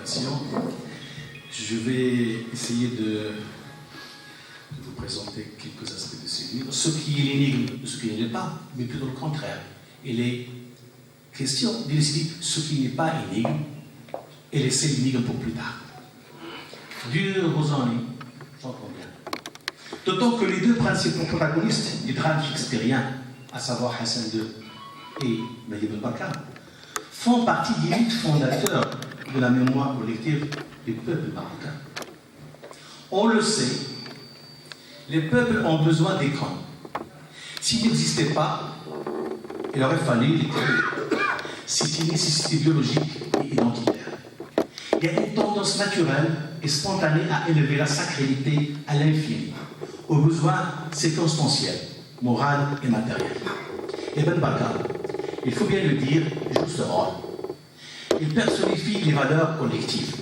l'invitation. Je vais essayer de vous présenter quelques aspects de ce livre, ce qui est l'énigme de ce qui ne l'est pas, mais plutôt le contraire. Il est question d'élucider ce qui n'est pas énigme et laisser l'énigme pour plus tard. Dur vos ennuis, j'entends bien. D'autant que les deux principaux protagonistes du drame shakespearien, à savoir Hassan II et Mehdi Ben Barka, font partie des mythes fondateurs de la mémoire collective du peuple marocain. On le sait, les peuples ont besoin d'écrans. S'ils n'existaient pas, il aurait fallu les créer. C'est une nécessité biologique et identitaire. Il y a une tendance naturelle et spontanée à élever la sacralité à l'infini, aux besoins circonstanciels, moraux et matériels. Et Ben Barka, il faut bien le dire, joue ce rôle. Il personnifie les valeurs collectives.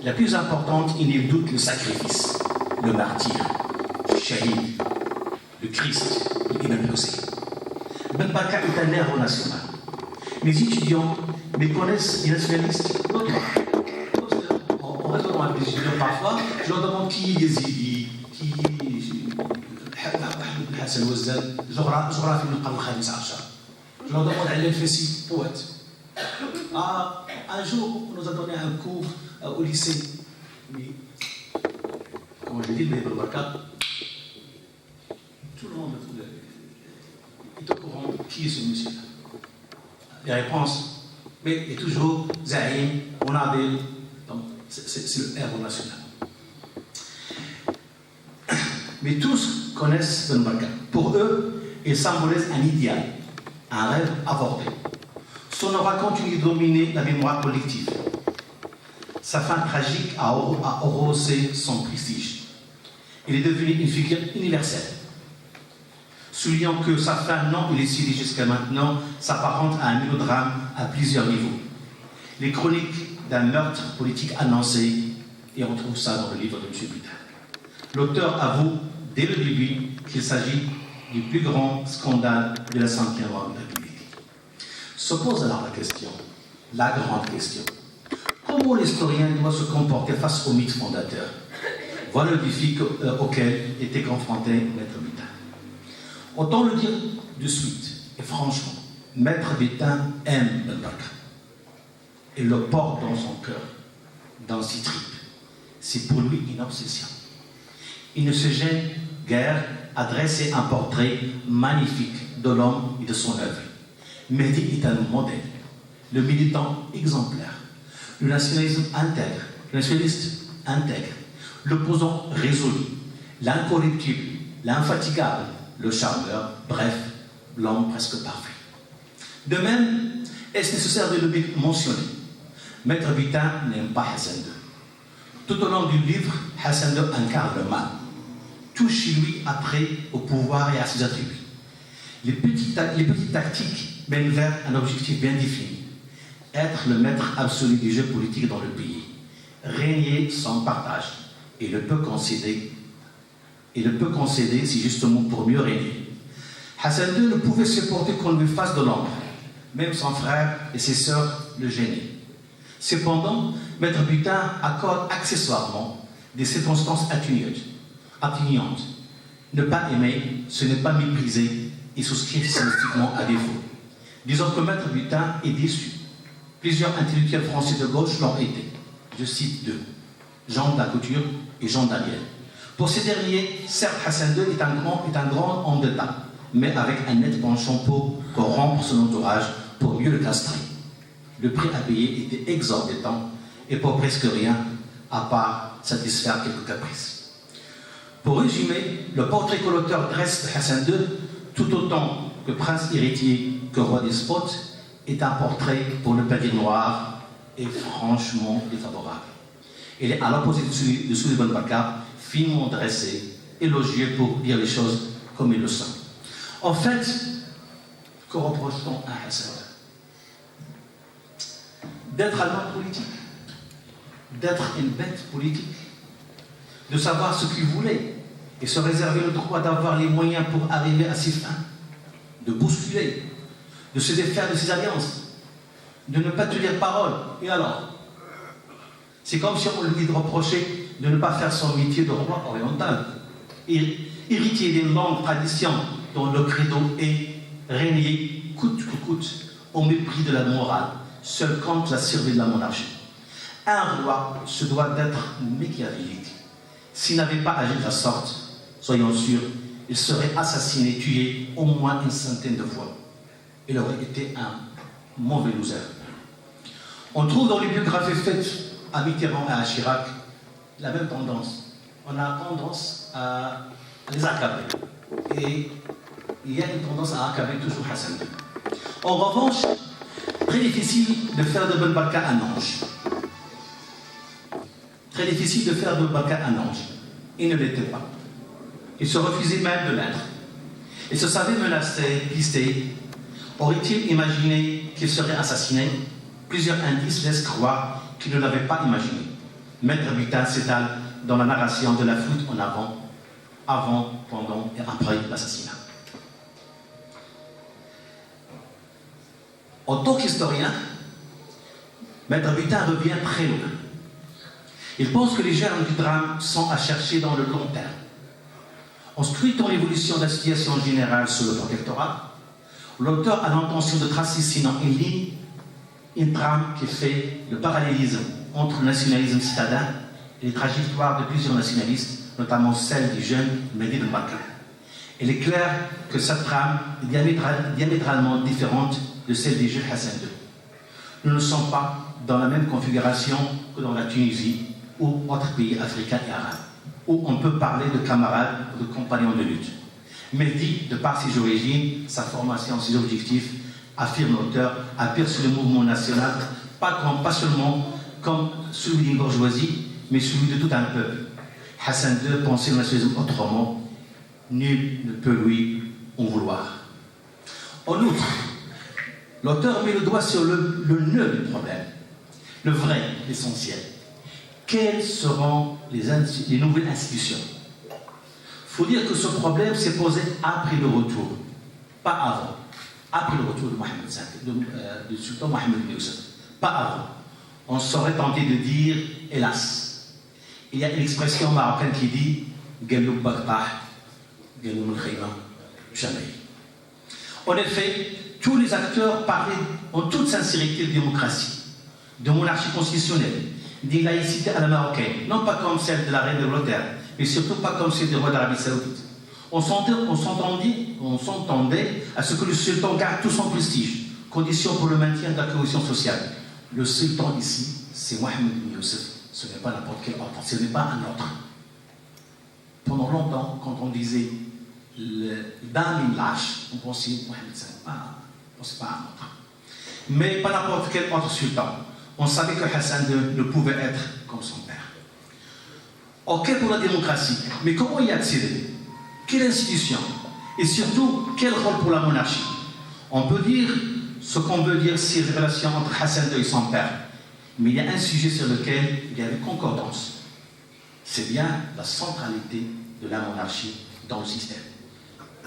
La plus importante, il n'est doute le sacrifice, le martyr, le shahid, le Christ, l'Imam Hussein. Ben Barka est un héros national. Mes étudiants me connaissent les nationalistes. En retournant avec les étudiants parfois, je leur demande qui est Yazidi, qui est Hassan Wazzad, géographie du Qarn al-Khamis Ashar. Je leur demande à l'Elfessi, poète. Un jour, on nous a donné un cours au lycée. Mais, comme je l'ai dit, Ben Barka, tout le monde est au courant de qui est ce monsieur-là. Les réponses, mais il est toujours Zahim, Monabil, donc c'est le héros national. Mais tous connaissent Ben Barka. Pour eux, il symbolise un idéal, un rêve avorté. Son aura continue de dominer la mémoire collective. Sa fin tragique a rehaussé son prestige. Il est devenu une figure universelle. Soulignant que sa fin non élucidée jusqu'à maintenant s'apparente à un mélodrame à plusieurs niveaux. Les chroniques d'un meurtre politique annoncé, et on trouve ça dans le livre de M. Butin. L'auteur avoue dès le début qu'il s'agit du plus grand scandale de la Ve République. Se pose alors la question, la grande question. Comment l'historien doit se comporter face au mythe fondateur? Voilà le défi auquel était confronté Maître Butin. Autant le dire de suite, et franchement, Maître Butin aime Ben Barka. Il le porte dans son cœur, dans ses tripes. C'est pour lui une obsession. Il ne se gêne guère à dresser un portrait magnifique de l'homme et de son œuvre. Mehdi est un modèle, le militant exemplaire, le nationaliste intègre, l'opposant résolu, l'incorruptible, l'infatigable, le charmeur, bref, l'homme presque parfait. De même, est-ce nécessaire de le mentionner? Maître Butin n'aime pas Hassan II. Tout au long du livre, Hassan II incarne le mal. Tout chez lui a trait au pouvoir et à ses attributs. Les petites tactiques mènent vers un objectif bien défini. Être le maître absolu du jeu politique dans le pays. Régner sans partage. Et le peut concéder, c'est justement pour mieux régner. Hassan II ne pouvait supporter qu'on lui fasse de l'ombre. Même son frère et ses sœurs le gênaient. Cependant, Maître Butin accorde accessoirement des circonstances atténuantes. Ne pas aimer, ce n'est pas mépriser et souscrire systématiquement à défaut. Disons que Maître Butin est déçu. Plusieurs intellectuels français de gauche l'ont été. Je cite deux, Jean Lacouture et Jean Daniel. Pour ces derniers, certes, Hassan II est un grand homme d'État, mais avec un net penchant pour corrompre son entourage pour mieux le castrer. Le prix à payer était exorbitant et pour presque rien, à part satisfaire quelques caprices. Pour résumer, le portrait que l'auteur dresse de Hassan II, tout autant que prince héritier que roi despote, est un portrait, pour ne pas dire noir, et franchement défavorable. Il est à l'opposé de celui de Ben Barka, finement dressé, élogieux pour dire les choses comme il le sont. En fait, que reproche-t-on à Hassan? D'être un homme politique, d'être une bête politique, de savoir ce qu'il voulait et se réserver le droit d'avoir les moyens pour arriver à ses fins, de bousculer, de se défaire de ses alliances, de ne pas tenir parole. Et alors, C'est comme si on lui reprochait de ne pas faire son métier de roi oriental. Héritier des longues traditions dont le credo est régner coûte que coûte, au mépris de la morale, seul compte la survie de la monarchie. Un roi se doit d'être machiavélique. S'il n'avait pas agi de la sorte, soyons sûrs, il serait assassiné, tué au moins une centaine de fois. Il aurait été un mauvais loser. On trouve dans les biographies faites à Mitterrand et à Chirac la même tendance. On a tendance à les accabler. Et il y a une tendance à accabler toujours Hassan II. En revanche, très difficile de faire de Ben Barka un ange. Très difficile de faire de Barka un ange. Il ne l'était pas. Il se refusait même de l'être. Il se savait menacé, pisté. Aurait-il imaginé qu'il serait assassiné? Plusieurs indices laissent croire qu'il ne l'avait pas imaginé. Maître Butin s'étale dans la narration de la fuite en avant, pendant et après l'assassinat. En tant qu'historien, Maître Butin revient très loin. Il pense que les germes du drame sont à chercher dans le long terme. En scrutant l'évolution de la situation générale sous le protectorat, l'auteur a l'intention de tracer sinon une ligne, une trame qui fait le parallélisme entre le nationalisme citadin et les trajectoires de plusieurs nationalistes, notamment celle du jeune Mehdi Ben Barka. Il est clair que cette trame est diamétralement différente de celle des jeunes Hassan II. Nous ne sommes pas dans la même configuration que dans la Tunisie ou autres pays africains et arabes, où on peut parler de camarades ou de compagnons de lutte. Mehdi, de par ses origines, sa formation, ses objectifs, affirme l'auteur, appuie sur le mouvement national, pas seulement comme celui d'une bourgeoisie, mais celui de tout un peuple. Hassan II pensait le nationalisme autrement, nul ne peut lui en vouloir. En outre, l'auteur met le doigt sur le nœud du problème, le vrai, l'essentiel. Quelles seront les nouvelles institutions? Il faut dire que ce problème s'est posé après le retour, pas avant. Après le retour de Mohamed V, du sultan Mohamed Youssef, pas avant. On serait tenté de dire, hélas. Il y a une expression marocaine qui dit Galou Baktah, Galou Mkhayma, jamais. En effet, tous les acteurs parlaient en toute sincérité de démocratie, de monarchie constitutionnelle, d'une laïcité à la marocaine, non pas comme celle de la reine d'Angleterre, mais surtout pas comme celle du roi d'Arabie Saoudite. On s'entendait à ce que le sultan garde tout son prestige, condition pour le maintien de la cohésion sociale. Le sultan ici, c'est Mohamed bin Youssef, ce n'est pas n'importe quel autre, ce n'est pas un autre. Pendant longtemps, quand on disait le Damin lâche, on pensait Mohamed V, on ne pas un autre. Mais pas n'importe quel autre sultan. On savait que Hassan II ne pouvait être comme son père. Ok pour la démocratie, mais comment y accéder? Quelle institution? Et surtout, quel rôle pour la monarchie? On peut dire ce qu'on veut dire sur les relations entre Hassan II et son père, mais il y a un sujet sur lequel il y a une concordance. C'est bien la centralité de la monarchie dans le système.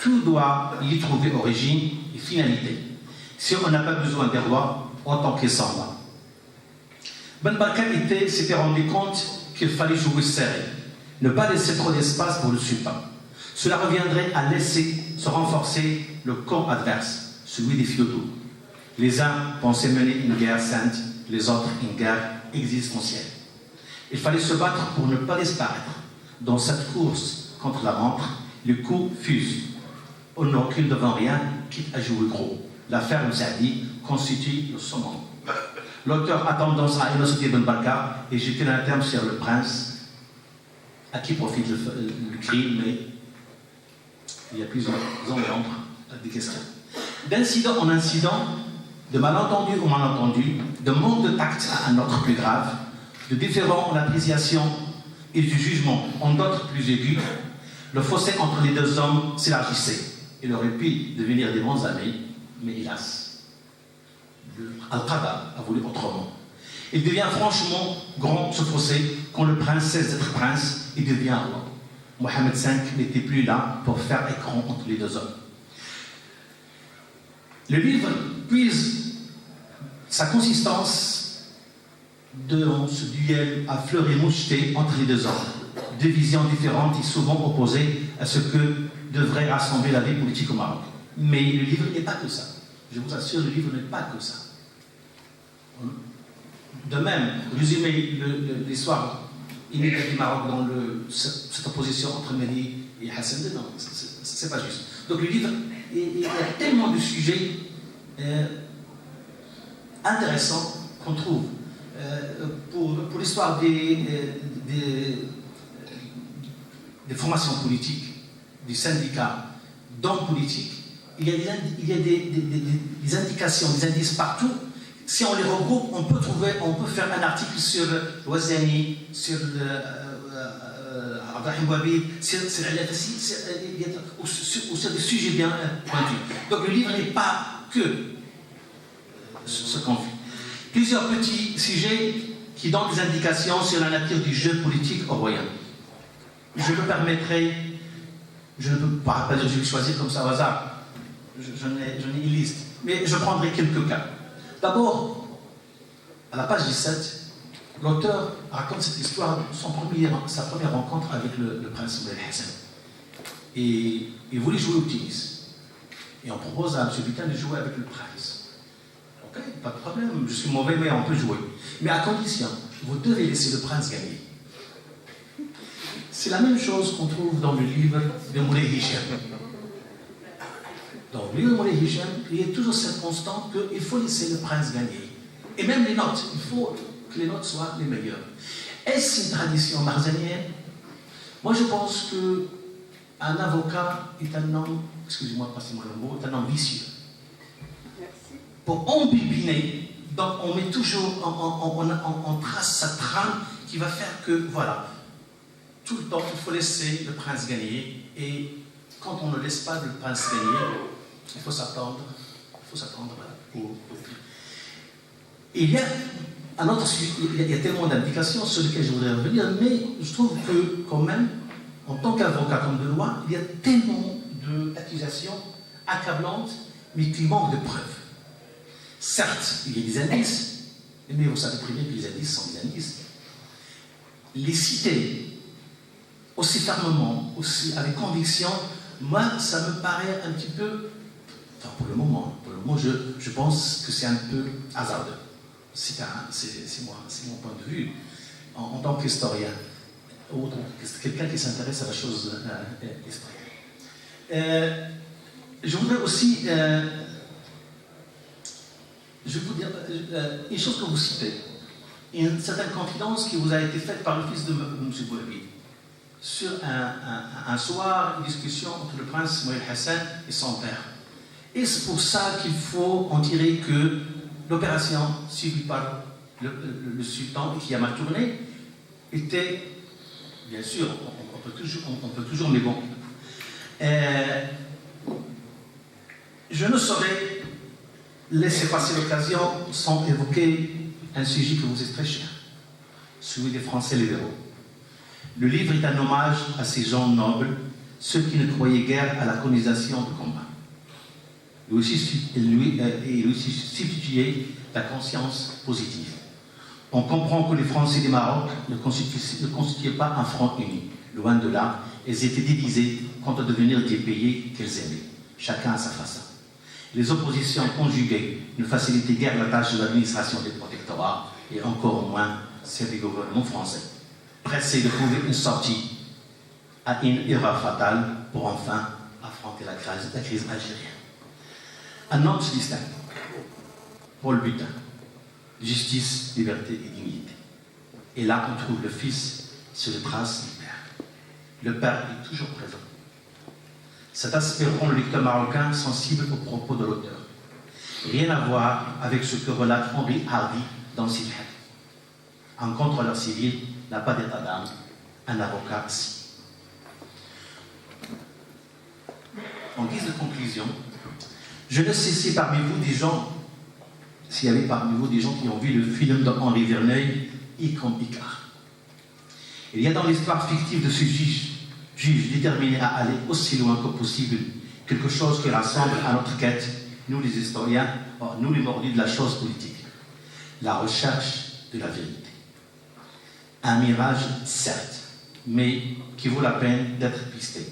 Tout doit y trouver origine et finalité. Si on n'a pas besoin des rois, autant qu'ils s'en va. Ben Barka s'était rendu compte qu'il fallait jouer serré, ne pas laisser trop d'espace pour le sultan. Cela reviendrait à laisser se renforcer le camp adverse, celui des féodaux. Les uns pensaient mener une guerre sainte, les autres une guerre existentielle. Il fallait se battre pour ne pas disparaître. Dans cette course contre la montre, les coups fusent. On ne recule devant rien, quitte à jouer gros. L'affaire Saadi constitue le summum. L'auteur a tendance à innocenter Ben Barka et jeter un terme sur le prince, à qui profite le crime, mais il y a plusieurs angles des questions. D'incident en incident, de malentendu au malentendu, de manque de tact à un autre plus grave, de différents en appréciation et du jugement en d'autres plus aigus, le fossé entre les deux hommes s'élargissait. Il aurait pu devenir des bons amis, mais hélas, Al-Qadar a voulu autrement. Il devient franchement grand, ce fossé, quand le prince cesse d'être prince et devient roi. Mohamed V n'était plus là pour faire écran entre les deux hommes. Le livre puise sa consistance dans ce duel à fleurs et moucheté entre les deux ordres. Deux visions différentes et souvent opposées à ce que devrait rassembler la vie politique au Maroc. Mais le livre n'est pas que ça. Je vous assure, le livre n'est pas que ça. De même, résumer l'histoire immédiate du Maroc dans cette opposition entre Mehdi et Hassan II, non, c'est pas juste. Donc le livre, il y a tellement de sujets intéressants qu'on trouve. Pour l'histoire des formations politiques, des syndicats, d'hommes politiques, il y a des indications, des indices partout. Si on les regroupe, on peut faire un article sur Ouazani, sur Abdelrahim Bouhabid, sur Al-Afassi, ou sur des sujets bien pointus. Donc le livre n'est pas que ce conflit. Plusieurs petits sujets qui donnent des indications sur la nature du jeu politique au Royaume. Je me permettrai, je ne peux pas dire que je vais choisir comme ça au hasard, j'en ai une liste, mais je prendrai quelques cas. D'abord, à la page 17, l'auteur raconte cette histoire de sa première rencontre avec le prince Moulay Hassan. Et il voulait jouer au tennis. Et on propose à M. Butin de jouer avec le prince. Ok, pas de problème, je suis mauvais, mais on peut jouer. Mais à condition, vous devez laisser le prince gagner. C'est la même chose qu'on trouve dans le livre de Moulay Hicham. Dans le livre de Moulay Hicham, il y a toujours cette constante qu'il faut laisser le prince gagner. Et même les notes, il faut que les notes soient les meilleures. Est-ce une tradition marzanienne? Moi, je pense qu'un avocat est un homme, excusez-moi, passez-moi le mot, est un homme vicieux. Merci. Pour embubiner, donc on met toujours, on trace sa trame qui va faire que, voilà, tout le temps, il faut laisser le prince gagner. Et quand on ne laisse pas le prince gagner, il faut s'attendre au pire. Et il y a un autre sujet, il y a tellement d'indications sur lesquelles je voudrais revenir, mais je trouve que, quand même, en tant qu'avocat comme de loi, il y a tellement d'accusations accablantes, mais qui manquent de preuves. Certes, il y a des indices, mais vous savez très bien que les indices sont des indices. Les citer aussi fermement, aussi avec conviction, moi, ça me paraît un petit peu, enfin pour le moment, je pense que c'est un peu hasardeux. C'est mon point de vue, en tant qu'historien, ou quelqu'un qui s'intéresse à la chose historienne. Je voudrais aussi, je vais vous dire une chose que vous citez, une certaine confidence qui vous a été faite par le fils de M. Bouhabid. Sur un soir, une discussion entre le prince Moulay Hassan et son père. Et c'est pour ça qu'il faut en tirer que l'opération suivie par le sultan et qui a mal tourné était, bien sûr, on peut toujours, mais bon. Je ne saurais laisser passer l'occasion sans évoquer un sujet qui vous est très cher, celui des Français libéraux. Le livre est un hommage à ces gens nobles, ceux qui ne croyaient guère à la colonisation de combat. Il aussi substituer la conscience positive. On comprend que les Français du Maroc ne constituaient pas un front uni. Loin de là, ils étaient divisés quant au devenir des pays qu'ils aimaient, chacun à sa façon. Les oppositions conjuguées ne facilitaient guère la tâche de l'administration des protectorats et encore moins celle du gouvernement français, pressé de trouver une sortie à une erreur fatale pour enfin affronter la crise algérienne. Un homme se distingue, Paul Butin, justice, liberté et dignité. Et là, on trouve le fils sur les traces du père. Le père est toujours présent. Cet aspect rend le lecteur marocain sensible aux propos de l'auteur. Rien à voir avec ce que relate Henri Hardy dans Silhet. Un contrôleur civil n'a pas d'état d'âme, un avocat si. En guise de conclusion, je ne sais si parmi vous des gens, s'il y avait parmi vous des gens qui ont vu le film de Henri Verneuil, I comme Icare. Il y a dans l'histoire fictive de ce juge déterminé à aller aussi loin que possible, quelque chose qui rassemble à notre quête, nous les historiens, nous les mordus de la chose politique, la recherche de la vérité. Un mirage, certes, mais qui vaut la peine d'être pisté.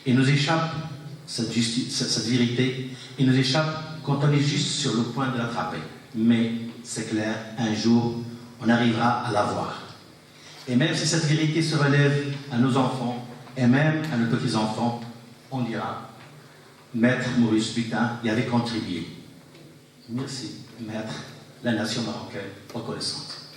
Il nous échappe cette vérité, il nous échappe quand on est juste sur le point de l'attraper. Mais c'est clair, un jour, on arrivera à la voir. Et même si cette vérité se relève à nos enfants, et même à nos petits-enfants, on dira, Maître Maurice Butin y avait contribué. Merci, Maître, la nation marocaine reconnaissante.